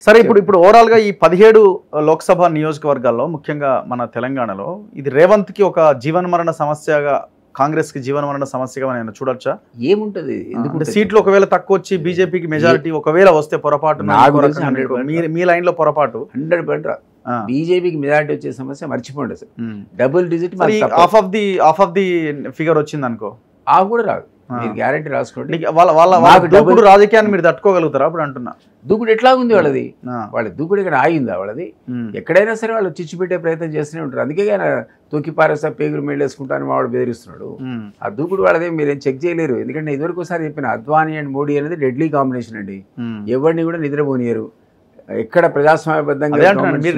సరే ఇప్పుడు ఓవరాల్ గా ఈ 17 లోక్సభ నియోజకవర్గాల్లో ముఖ్యంగా మన తెలంగాణలో ఇది రేవంత్ కి ఒక జీవనమరణ సమస్యగా కాంగ్రెస్ కి జీవనమరణ సమస్యగా మనం చూడొచ్చా? ఏముంటది ఎందుకంటే సీట్లు ఒకవేళ తక్కువ వచ్చి బీజేపీకి మెజారిటీ ఒకవేళ వస్తే పొరపాటు మీ లైన్ లో పొరపాటు 100% బీజేపీకి మెజారిటీ వచ్చే సమస్య మర్చిపోండి అసలు. Double digit of of the figure వచ్చింది అనుకో ఆ కూడా రాదు. మీరు గ్యారెంటీ రాసుకోండి. దూకుడు రాజకీయాన్ని మీరు తట్టుకోగలుగుతారా అప్పుడు అంటున్నా? దూకుడు ఎట్లా ఉంది వాళ్ళది? వాళ్ళ దూకుడు ఇక్కడ ఆగిందా వాళ్ళది? ఎక్కడైనా సరే వాళ్ళు చిచ్చు పెట్టే ప్రయత్నం చేస్తూనే ఉంటారు. అందుకే ఆయన తొక్కి పారేస్తా పేగులు మేళ్ళేసుకుంటాను వాడు బెదిరిస్తున్నాడు. ఆ దూకుడు వాళ్ళదే మీరేం చెక్ చేయలేరు. ఎందుకంటే ఇదివరకు ఒకసారి చెప్పిన అద్వానీ అండ్ మోడీ అనేది డెడ్లీ కాంబినేషన్ అండి. ఎవరిని కూడా నిద్రపోనియరు. ఎక్కడ ప్రజాస్వామ్యబద్ధంగా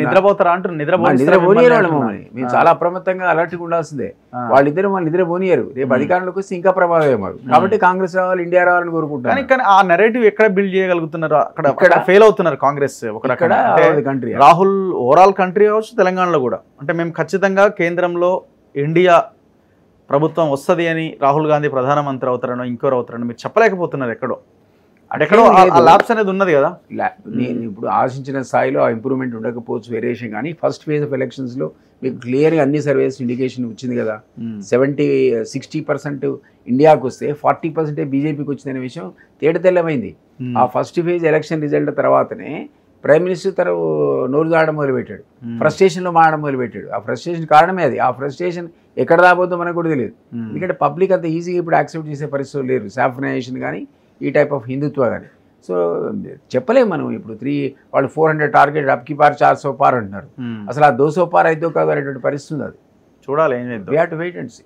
నిద్రపోతారా నిద్రపోనియరు. మేము చాలా అప్రమత్తంగా అలర్ట్గా ఉండాల్సిందే. వాళ్ళిద్దరు వాళ్ళు నిద్రపోనియరు. రేపు అధికారంలోకి వస్తే ఇంకా ప్రమాదమే మాకు. కాబట్టి కాంగ్రెస్ రావాలి, ఇండియా రావాలని కోరుకుంటారు. కానీ ఆ నెరేటివ్ ఎక్కడ బిల్డ్ చేయగలుగుతున్నారు? అక్కడ ఫెయిల్ అవుతున్నారు Congress. Country Rahul overall country కావచ్చు, తెలంగాణలో కూడా అంటే మేము ఖచ్చితంగా కేంద్రంలో ఇండియా ప్రభుత్వం వస్తుంది అని రాహుల్ గాంధీ ప్రధానమంత్రి అవుతారనో ఇంకోరు అవుతారనో మీరు చెప్పలేకపోతున్నారు. ఎక్కడో ల్యాబ్స్ అనేది ఉన్నది కదా. నేను ఇప్పుడు ఆశించిన స్థాయిలో ఆ ఇంప్రూవ్మెంట్ ఉండకపోవచ్చు, వేరియేషన్. కానీ ఫస్ట్ ఫేజ్ ఆఫ్ ఎలక్షన్స్లో మీకు క్లియర్గా అన్ని సర్వేస్ ఇండికేషన్ వచ్చింది కదా. 60% ఇండియాకు వస్తే 40% బీజేపీకి వచ్చిందనే విషయం తేటతెల్లమైంది. ఆ ఫస్ట్ ఫేజ్ ఎలక్షన్ రిజల్ట్ తర్వాతనే ప్రైమ్ మినిస్టర్ నోరు దాడడం మొదలుపెట్టాడు, ఫ్రస్ట్రేషన్లో మారడం మొదలుపెట్టాడు. ఆ ఫ్రస్ట్రేషన్ కారణమే అది. ఆ ఫ్రస్ట్రేషన్ ఎక్కడ రాబోతుందో మనకు కూడా తెలియదు. ఎందుకంటే పబ్లిక్ అంత ఈజీగా ఇప్పుడు యాక్సెప్ట్ చేసే పరిస్థితులు లేరు. సాఫ్రనైజేషన్ కానీ ఈ టైప్ ఆఫ్ హిందుత్వ కానీ. సో చెప్పలేము మనం. ఇప్పుడు వాళ్ళు 400 టార్గెట్ అప్కి పార్ 400 పార్ అంటున్నారు. అసలు ఆ 200 పార్ అయితే కాదు అనేటువంటి పరిస్థితి అది. చూడాలి ఏం చేద్దాం. We have to wait and see.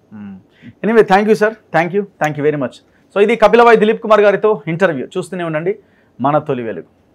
Anyway thank you sir. Thank you very much. So ఇది కపిలవాయి దిలీప్ కుమార్ గారితో ఇంటర్వ్యూ. చూస్తూనే ఉండండి మన తొలి వెలుగు.